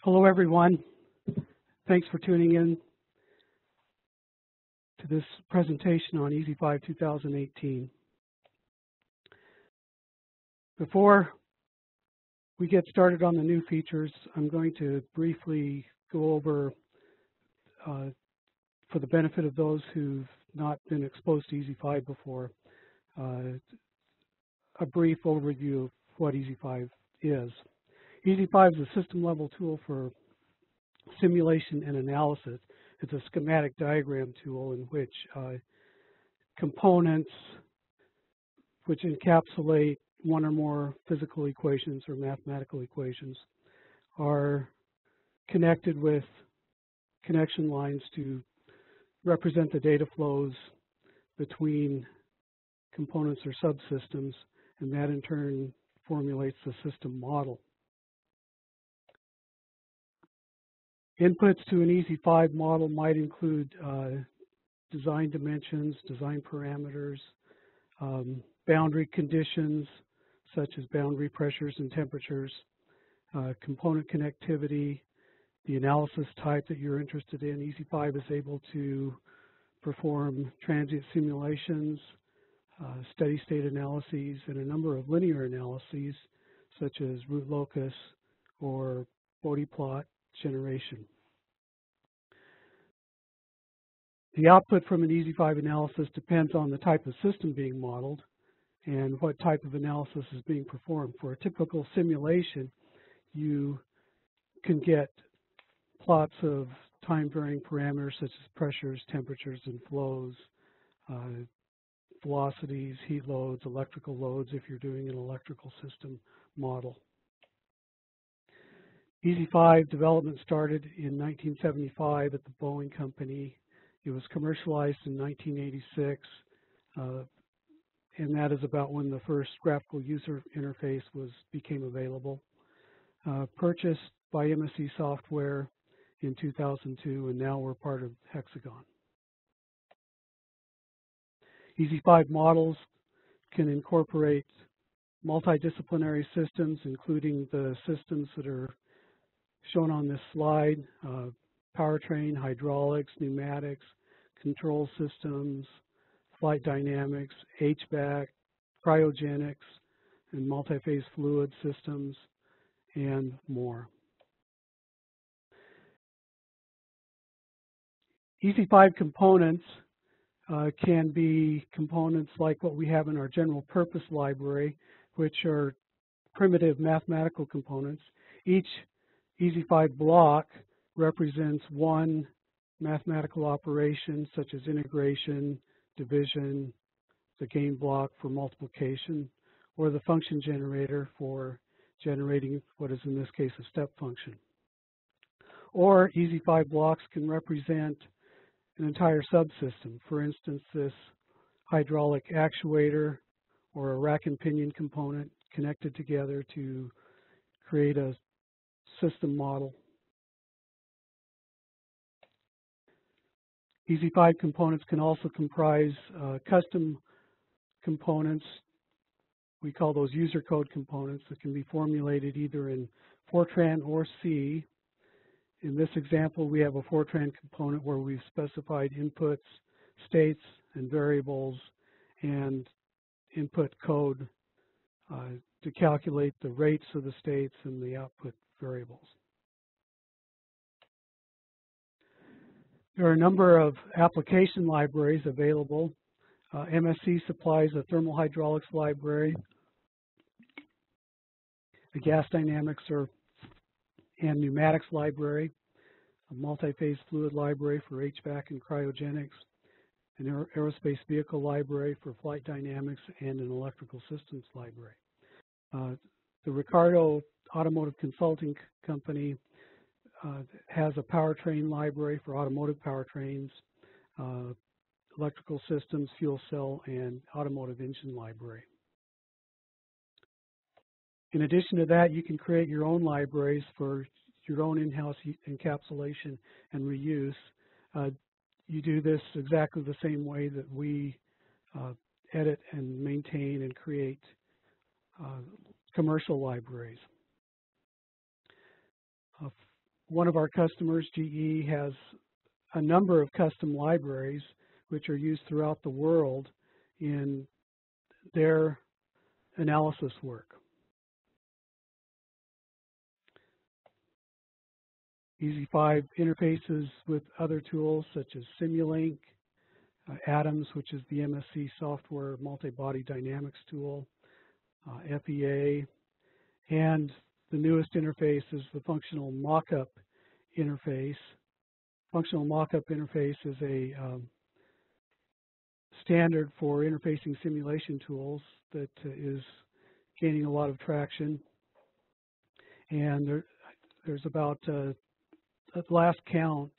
Hello, everyone. Thanks for tuning in to this presentation on Easy5 2018. Before we get started on the new features, I'm going to briefly go over, for the benefit of those who've not been exposed to Easy5 before, a brief overview of what Easy5 is. Easy5 is a system-level tool for simulation and analysis. It's a schematic diagram tool in which components which encapsulate one or more physical equations or mathematical equations are connected with connection lines to represent the data flows between components or subsystems, and that in turn formulates the system model. Inputs to an Easy5 model might include design dimensions, design parameters, boundary conditions such as boundary pressures and temperatures, component connectivity, the analysis type that you're interested in. Easy5 is able to perform transient simulations, steady state analyses, and a number of linear analyses such as root locus or Bode plot generation. The output from an Easy5 analysis depends on the type of system being modeled and what type of analysis is being performed. For a typical simulation, you can get plots of time-varying parameters such as pressures, temperatures, and flows, velocities, heat loads, electrical loads if you're doing an electrical system model. Easy5 development started in 1975 at the Boeing Company. It was commercialized in 1986, and that is about when the first graphical user interface became available. Purchased by MSC Software in 2002, and now we're part of Hexagon. Easy5 models can incorporate multidisciplinary systems, including the systems that are shown on this slide, powertrain, hydraulics, pneumatics, control systems, flight dynamics, HVAC, cryogenics, and multi-phase fluid systems, and more. Easy5 components can be components like what we have in our general purpose library, which are primitive mathematical components. Each Easy5 block represents one mathematical operation, such as integration, division, the gain block for multiplication, or the function generator for generating what is in this case a step function. Or Easy5 blocks can represent an entire subsystem. For instance, this hydraulic actuator or a rack and pinion component connected together to create a system model. Easy5 components can also comprise custom components. We call those user code components that can be formulated either in Fortran or C. In this example, we have a Fortran component where we've specified inputs, states, and variables, and input code to calculate the rates of the states and the output variables. There are a number of application libraries available. MSC supplies a thermal hydraulics library, a gas dynamics and pneumatics library, a multi-phase fluid library for HVAC and cryogenics, an aerospace vehicle library for flight dynamics, and an electrical systems library. The Ricardo Automotive Consulting Company has a powertrain library for automotive powertrains, electrical systems, fuel cell, and automotive engine library. In addition to that, you can create your own libraries for your own in-house encapsulation and reuse. You do this exactly the same way that we edit and maintain and create commercial libraries. one of our customers, GE, has a number of custom libraries which are used throughout the world in their analysis work. Easy5 interfaces with other tools such as Simulink, Atoms, which is the MSC software multi-body dynamics tool, FEA, and the newest interface is the functional Mockup interface. Functional Mockup interface is a standard for interfacing simulation tools that is gaining a lot of traction. And there's about, at last count,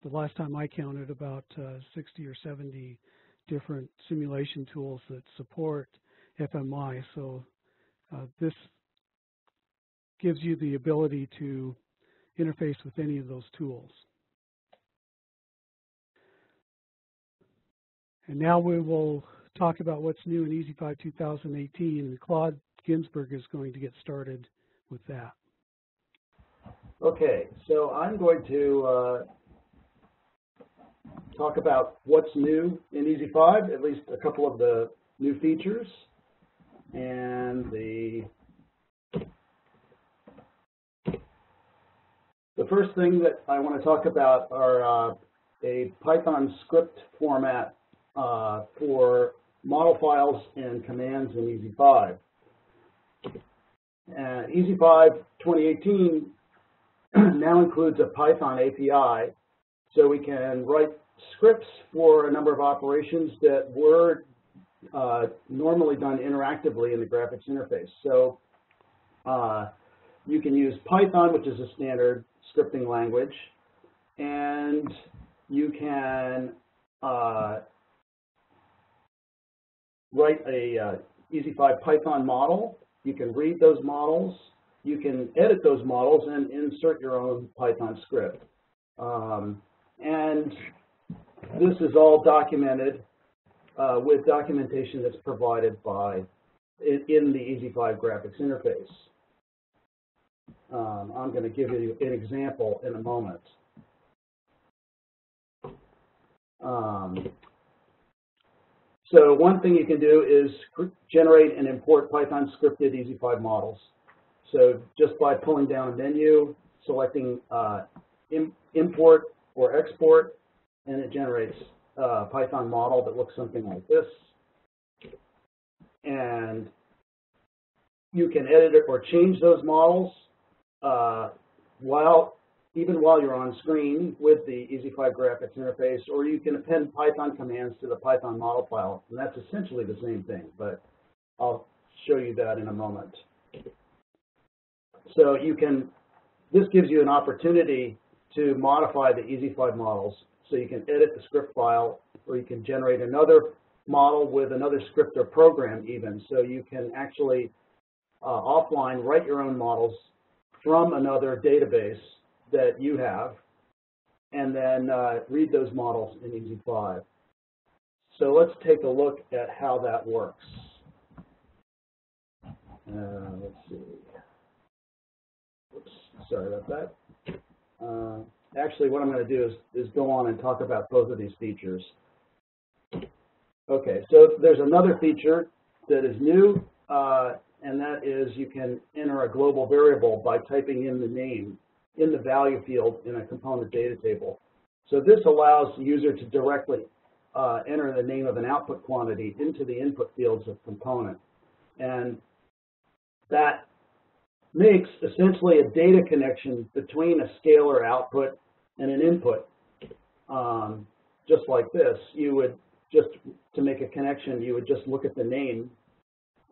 the last time I counted, about 60 or 70 different simulation tools that support FMI. So this gives you the ability to interface with any of those tools. And now we will talk about what's new in Easy5 2018, and Claude Ginsberg is going to get started with that. Okay, so I'm going to talk about what's new in Easy5, at least a couple of the new features. And the first thing that I want to talk about are a Python script format for model files and commands in Easy5. Easy5 2018 now includes a Python API, so we can write scripts for a number of operations that were normally done interactively in the graphics interface. So you can use Python, which is a standard scripting language, and you can write a Easy5 Python model. You can read those models. You can edit those models and insert your own Python script. And this is all documented with documentation that's provided by in the Easy5 graphics interface. I'm going to give you an example in a moment. So one thing you can do is generate and import Python scripted Easy5 models. So just by pulling down a menu, selecting import or export, and it generates a Python model that looks something like this. And you can edit it or change those models even while you're on screen with the Easy5 graphics interface, or you can append Python commands to the Python model file, and that's essentially the same thing, but I'll show you that in a moment. So this gives you an opportunity to modify the Easy5 models. So you can edit the script file, or you can generate another model with another script or program even. So you can actually offline write your own models from another database that you have, and then read those models in Easy5. So let's take a look at how that works. Let's see. Oops, sorry about that. Actually, what I'm going to do is go on and talk about both of these features. Okay, so there's another feature that is new, and that is you can enter a global variable by typing in the name in the value field in a component data table. So this allows the user to directly enter the name of an output quantity into the input fields of component. And that makes essentially a data connection between a scalar output and an input. Just like this, you would just, to make a connection, you would just look at the name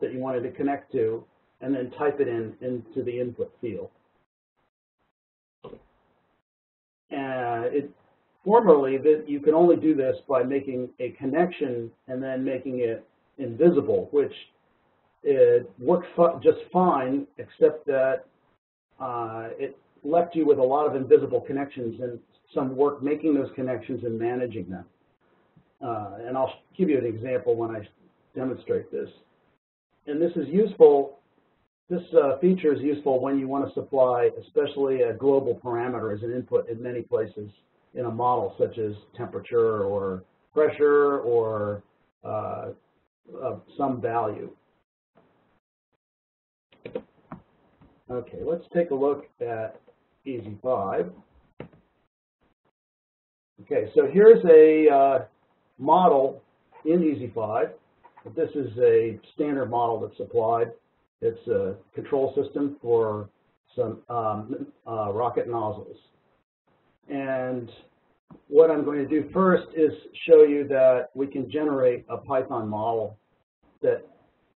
that you wanted to connect to and then type it into the input field. Formerly, you could only do this by making a connection and then making it invisible, which it worked just fine, except that it left you with a lot of invisible connections and some work making those connections and managing them. And I'll give you an example when I demonstrate this. And this is useful This feature is useful when you want to supply, especially a global parameter as an input in many places in a model, such as temperature or pressure or some value. Okay, let's take a look at Easy5. Okay, so here's a model in Easy5. This is a standard model that's applied. It's a control system for some rocket nozzles. And what I'm going to do first is show you that we can generate a Python model that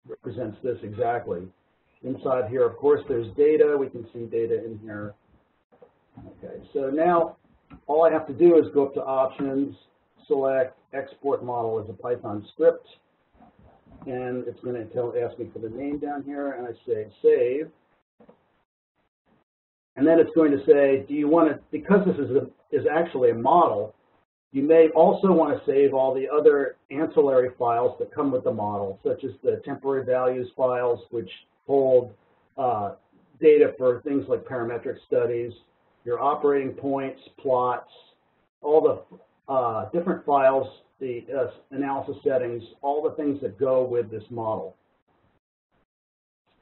represents this exactly. Inside here, of course, there's data. We can see data in here. Okay, so now all I have to do is go up to Options, select Export Model as a Python script, and it's going to ask me for the name down here, and I say Save. And then it's going to say, do you want to, because this is actually a model, you may also want to save all the other ancillary files that come with the model, such as the temporary values files, which hold data for things like parametric studies, your operating points, plots, all the different files, the analysis settings, all the things that go with this model.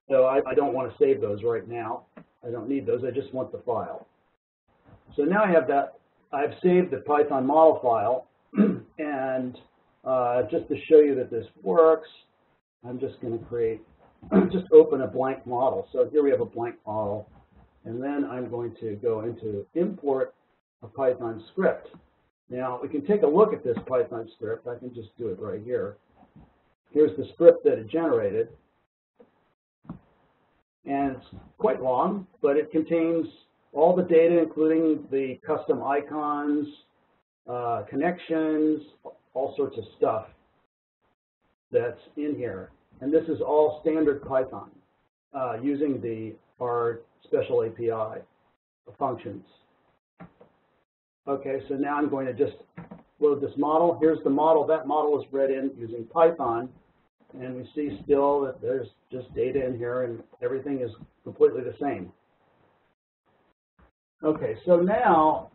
So I don't want to save those right now. I don't need those. I just want the file. So now I have that. I've saved the Python model file. And just to show you that this works, I'm just going to create, just open a blank model. So here we have a blank model. And then I'm going to go into import a Python script. Now, we can take a look at this Python script. I can just do it right here. Here's the script that it generated. And it's quite long, but it contains all the data, including the custom icons, connections, all sorts of stuff that's in here. And this is all standard Python using our special API functions. Okay, so now I'm going to just load this model. Here's the model. That model is read in using Python. And we see still that there's just data in here and everything is completely the same. Okay, so now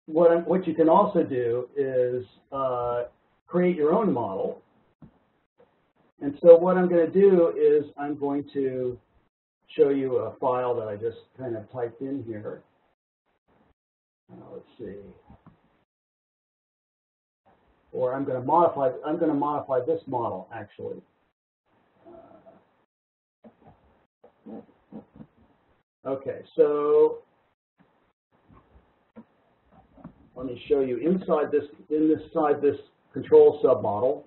what you can also do is create your own model. And so what I'm going to do is I'm going to show you a file that I just kind of typed in here. Let's see. Or I'm going to modify this model actually. Okay, so let me show you inside this control submodel.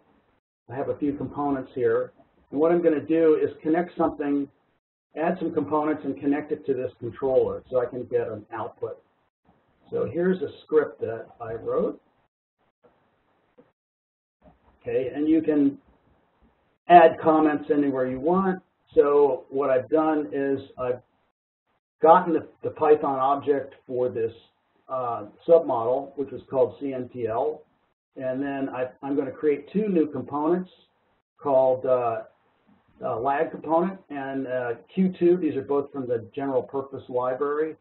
I have a few components here, and what I'm going to do is connect something, add some components, and connect it to this controller so I can get an output. So here's a script that I wrote. Okay, and you can add comments anywhere you want. So what I've done is I've gotten the Python object for this submodel, which was called CNTL, and then I'm going to create two new components called lag component and Q2. These are both from the general purpose library,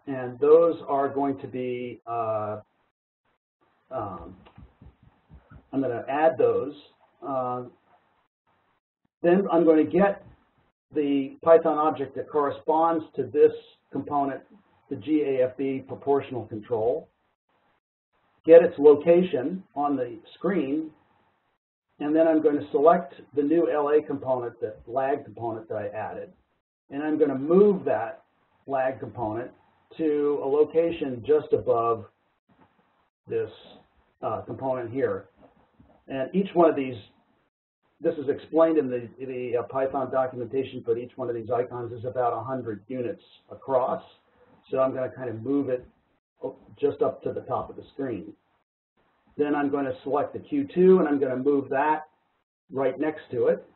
and those are going to be I'm going to add those. Then I'm going to get the Python object that corresponds to this component, the GAFB proportional control, get its location on the screen, and then I'm going to select the new LA component, the lag component that I added, and I'm going to move that lag component to a location just above this component here. And each one of these, this is explained in the Python documentation, but each one of these icons is about 100 units across. So I'm going to kind of move it just up to the top of the screen. Then I'm going to select the Q2, and I'm going to move that right next to it.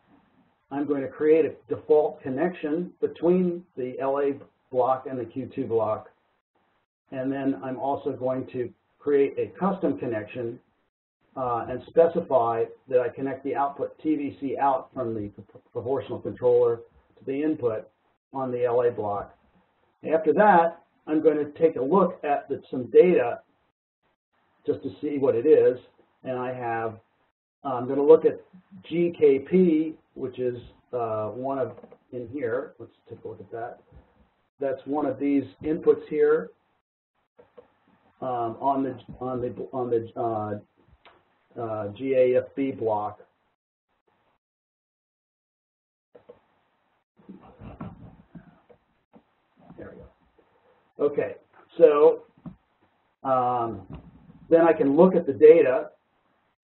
I'm going to create a default connection between the LA block and the Q2 block. And then I'm also going to create a custom connection and specify that I connect the output TVC out from the proportional controller to the input on the LA block. After that, I'm going to take a look at some data just to see what it is, and I'm going to look at GKP, which is one of in here. Let's take a look at that. That's one of these inputs here on the GAFB block. There we go. Okay, so then I can look at the data.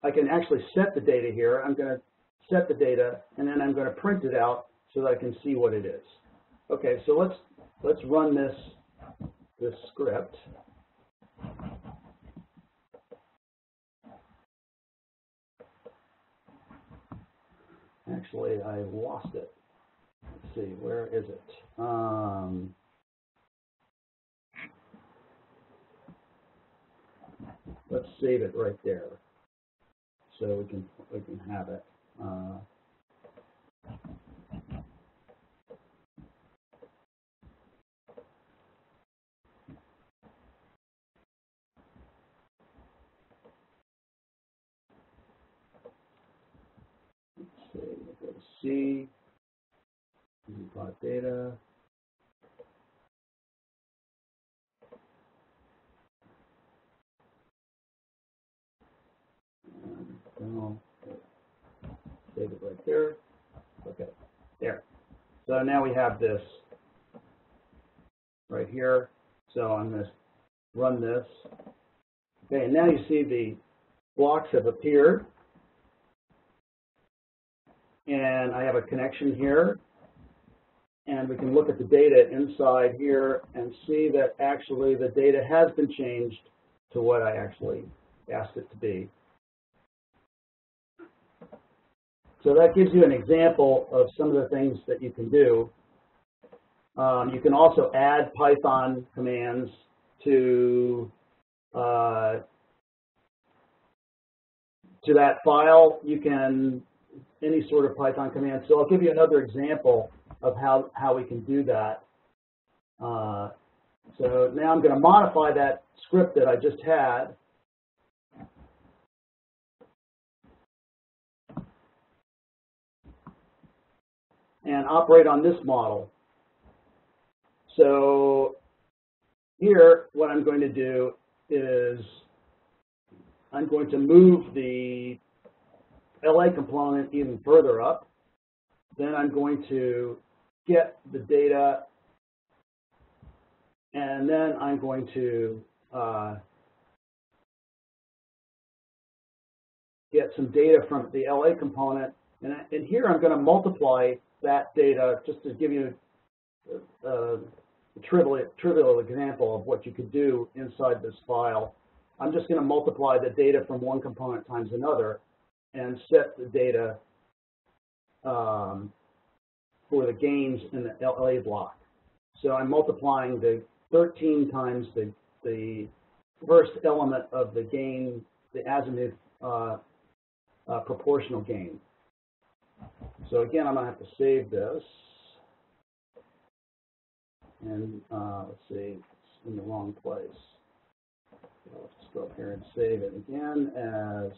I can actually set the data here. I'm going to set the data, and then I'm going to print it out so that I can see what it is. Okay, so let's run this script. Actually, I lost it. Let's see, where is it? Let's save it right there, so we can have it. Let's see. Go to C. Easy5 data. Save it right there. Okay, there. So now we have this right here. So I'm going to run this. Okay, and now you see the blocks have appeared. And I have a connection here. And we can look at the data inside here and see that actually the data has been changed to what I actually asked it to be. So that gives you an example of some of the things that you can do. You can also add Python commands to that file. You can, any sort of Python command. So I'll give you another example of how we can do that. So now I'm going to modify that script that I just had. And operate on this model. So here, what I'm going to do is I'm going to move the LA component even further up. Then I'm going to get the data, and then I'm going to get some data from the LA component. And here I'm going to multiply that data just to give you a trivial example of what you could do inside this file. I'm just going to multiply the data from one component times another and set the data for the gains in the LA block. So I'm multiplying the 13 times the first element of the gain, the azimuth proportional gain. So again, I'm going to have to save this. And let's see, it's in the wrong place. So let's just go up here and save it again as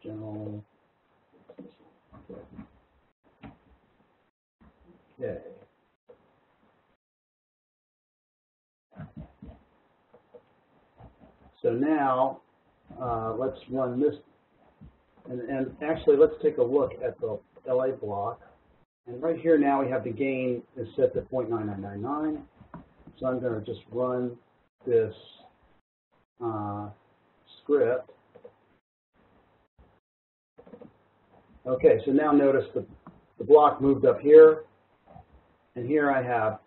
general. Okay. So now let's run this, and actually let's take a look at the LA block. And right here now we have the gain is set to 0.9999. So I'm going to just run this script. Okay, so now notice the block moved up here, and here I have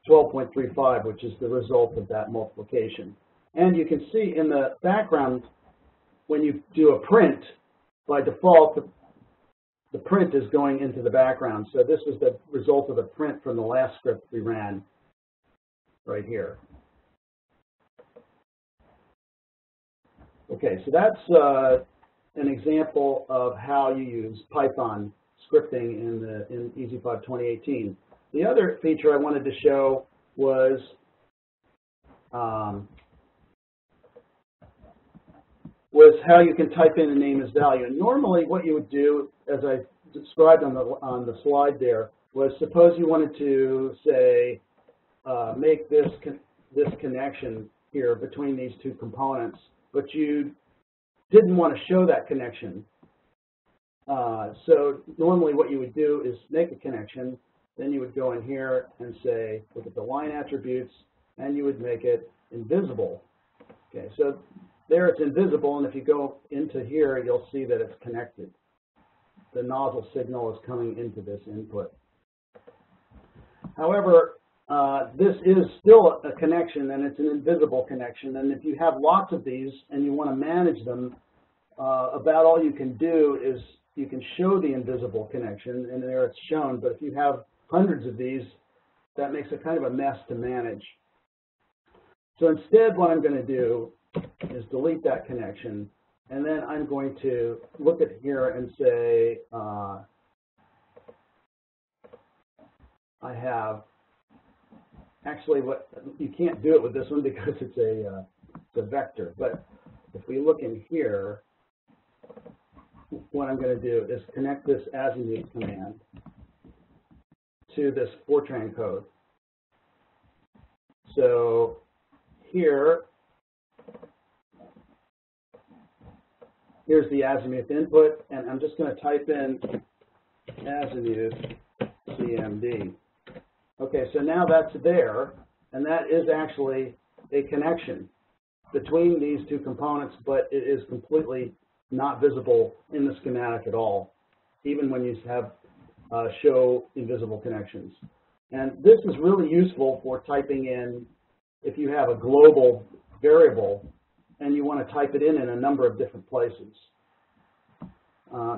12.35, which is the result of that multiplication. And you can see in the background, when you do a print, by default, the print is going into the background. So this was the result of the print from the last script we ran right here. Okay, so that's an example of how you use Python scripting in Easy5 2018. The other feature I wanted to show was how you can type in a name as value. And normally what you would do, as I described on the slide there, was suppose you wanted to say make this connection here between these two components, but you didn't want to show that connection. So normally what you would do is make a connection, then you would go in here and say, look at the line attributes, and you would make it invisible. Okay, so there it's invisible, and if you go into here, you'll see that it's connected. The nozzle signal is coming into this input. However, this is still a connection, and it's an invisible connection, and if you have lots of these and you want to manage them, about all you can do is you can show the invisible connection, and there it's shown, but if you have hundreds of these, that makes it kind of a mess to manage. So instead, what I'm going to do is delete that connection, and then I'm going to look at here and say, I have, actually, what you can't do it with this one because it's a vector, but if we look in here, what I'm going to do is connect this azimuth command to this Fortran code. So here's the azimuth input, and I'm just going to type in azimuth CMD. Okay, so now that's there, and that is actually a connection between these two components, but it is completely not visible in the schematic at all, even when you have show invisible connections. And this is really useful for typing in, if you have a global variable and you want to type it in a number of different places.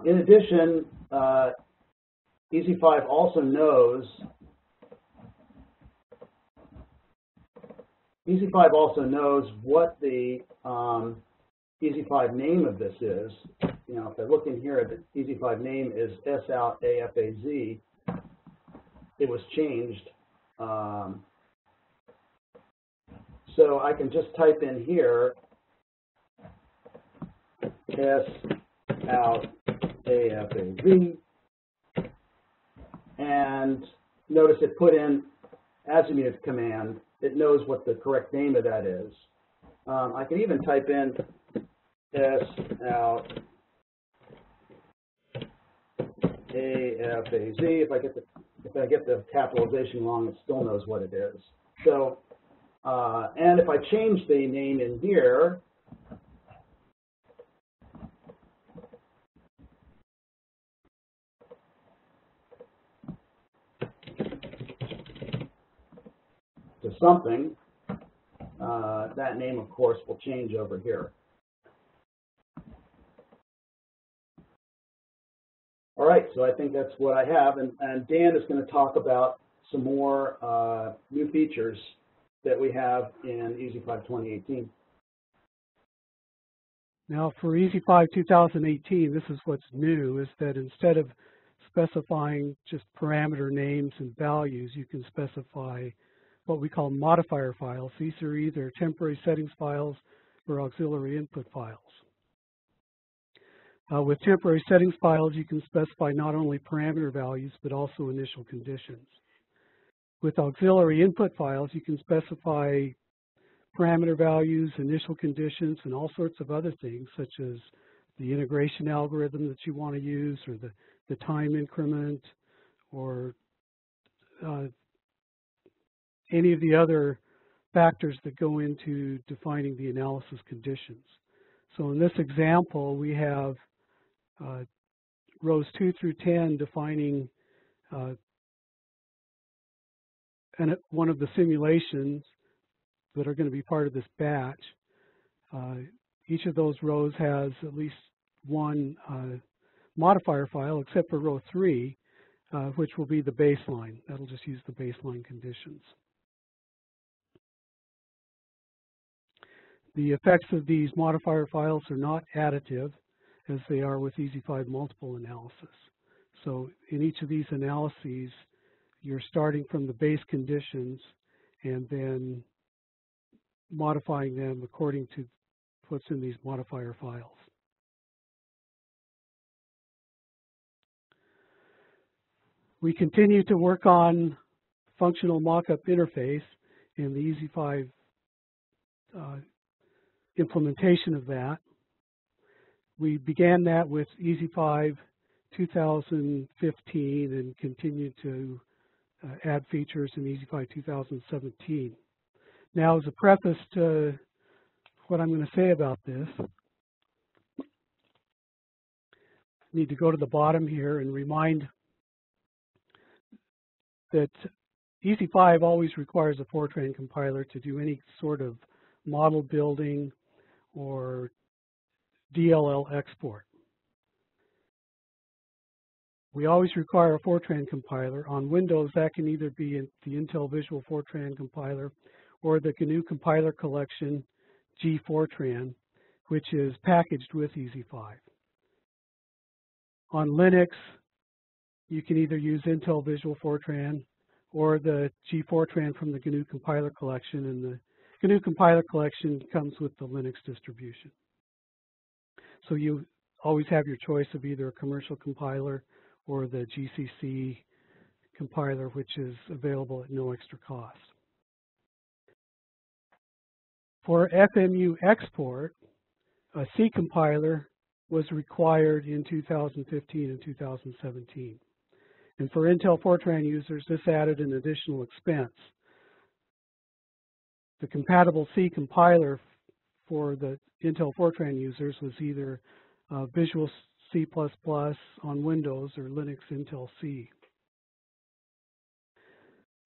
In addition, Easy5 also knows what the Easy5 name of this is. You know, if I look in here, the Easy5 name is SOUTAFAZ. It was changed. So I can just type in here SOUTAFAZ, and notice it put in azimuth command. It knows what the correct name of that is. I can even type in SOUTAFAZ. If I get the capitalization wrong, it still knows what it is. So, and if I change the name in here, to something, that name, of course, will change over here. All right, so I think that's what I have, and Dan is going to talk about some more new features that we have in Easy5 2018. Now for Easy5 2018, this is what's new, is that instead of specifying just parameter names and values, you can specify what we call modifier files. These are either temporary settings files or auxiliary input files. With temporary settings files, you can specify not only parameter values, but also initial conditions. With auxiliary input files, you can specify parameter values, initial conditions, and all sorts of other things, such as the integration algorithm that you want to use, or the time increment, or any of the other factors that go into defining the analysis conditions. So in this example, we have rows 2 through 10 defining one of the simulations that are going to be part of this batch. Each of those rows has at least one modifier file except for row 3, which will be the baseline. That'll just use the baseline conditions. The effects of these modifier files are not additive as they are with Easy5 multiple analysis. So in each of these analyses, you're starting from the base conditions and then modifying them according to what's in these modifier files. We continue to work on functional Mockup interface and the Easy5 implementation of that. We began that with Easy5 2015 and continued to add features in Easy5 2017. Now, as a preface to what I'm going to say about this, I need to go to the bottom here and remind that Easy5 always requires a Fortran compiler to do any sort of model building or DLL export. We always require a Fortran compiler. On Windows, that can either be the Intel Visual Fortran compiler or the GNU compiler collection G-Fortran, which is packaged with Easy5. On Linux, you can either use Intel Visual Fortran or the G-Fortran from the GNU compiler collection, and the GNU compiler collection comes with the Linux distribution. So you always have your choice of either a commercial compiler or the GCC compiler, which is available at no extra cost. For FMU export, a C compiler was required in 2015 and 2017. And for Intel Fortran users, this added an additional expense. The compatible C compiler for the Intel Fortran users was either Visual C++ on Windows or Linux Intel C.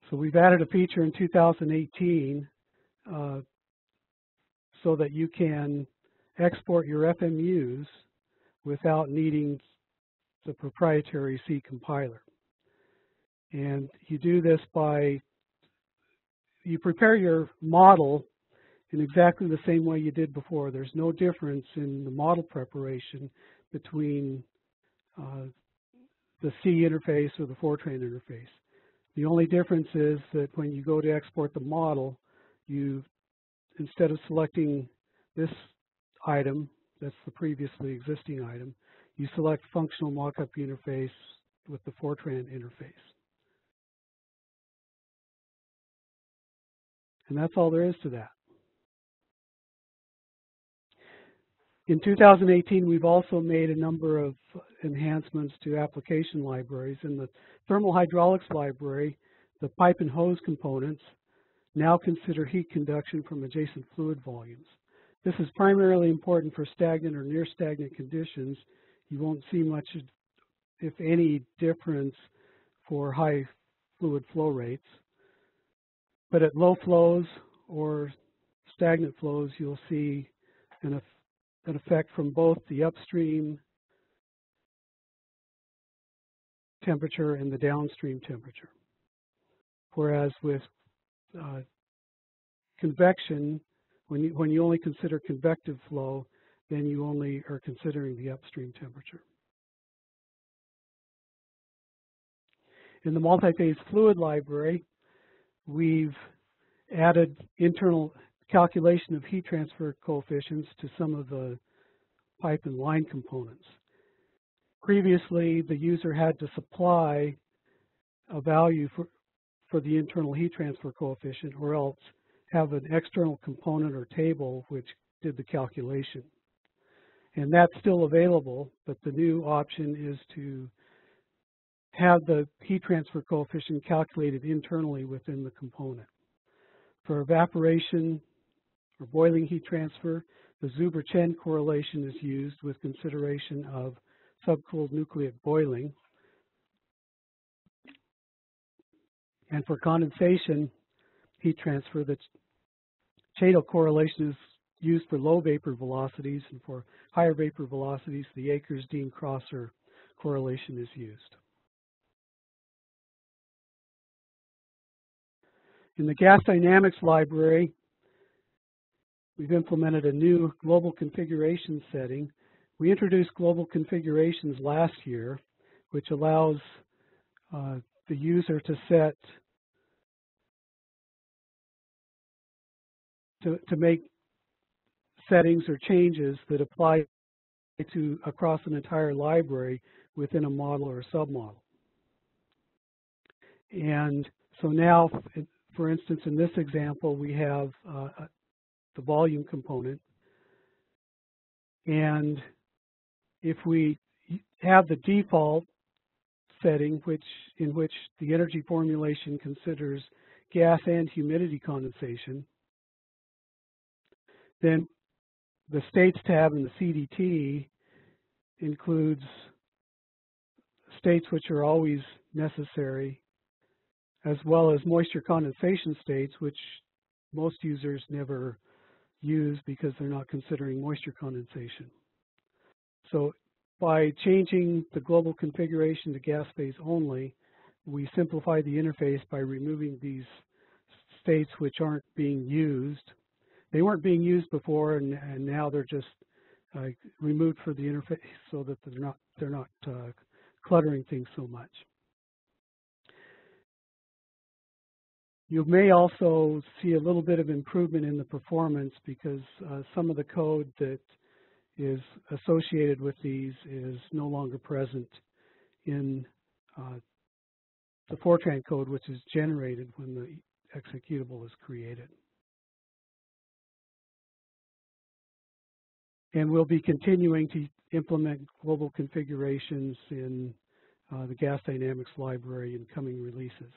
So we've added a feature in 2018 so that you can export your FMUs without needing the proprietary C compiler. And you do this by, you prepare your model in exactly the same way you did before. There's no difference in the model preparation between the C interface or the Fortran interface. The only difference is that when you go to export the model, you, instead of selecting this item, that's the previously existing item, you select functional Mockup interface with the Fortran interface. And that's all there is to that. In 2018, we've also made a number of enhancements to application libraries. In the thermal hydraulics library, the pipe and hose components now consider heat conduction from adjacent fluid volumes. This is primarily important for stagnant or near stagnant conditions. You won't see much, if any, difference for high fluid flow rates. But at low flows or stagnant flows, you'll see an effect from both the upstream temperature and the downstream temperature. Whereas with convection, when you only consider convective flow, then you only are considering the upstream temperature. In the multi-phase fluid library, we've added internal calculation of heat transfer coefficients to some of the pipe and line components. Previously, the user had to supply a value for the internal heat transfer coefficient, or else have an external component or table which did the calculation. And that's still available, but the new option is to have the heat transfer coefficient calculated internally within the component. For evaporation or boiling heat transfer, the Zuber-Chen correlation is used with consideration of subcooled nucleate boiling. And for condensation heat transfer, the Chatel correlation is used for low vapor velocities, and for higher vapor velocities, the Akers-Dean-Crosser correlation is used. In the gas dynamics library, we've implemented a new global configuration setting. We introduced global configurations last year, which allows the user to set, to make settings or changes that apply to across an entire library within a model or a submodel. And so now, for instance, in this example, we have the volume component. And if we have the default setting, in which the energy formulation considers gas and humidity condensation, then the States tab in the CDT includes states which are always necessary, as well as moisture condensation states, which most users never use because they're not considering moisture condensation. So by changing the global configuration to gas phase only, we simplify the interface by removing these states which aren't being used. They weren't being used before, and now they're just removed for the interface so that they're not cluttering things so much. You may also see a little bit of improvement in the performance because some of the code that is associated with these is no longer present in the Fortran code, which is generated when the executable is created. And we'll be continuing to implement global configurations in the gas dynamics library in coming releases.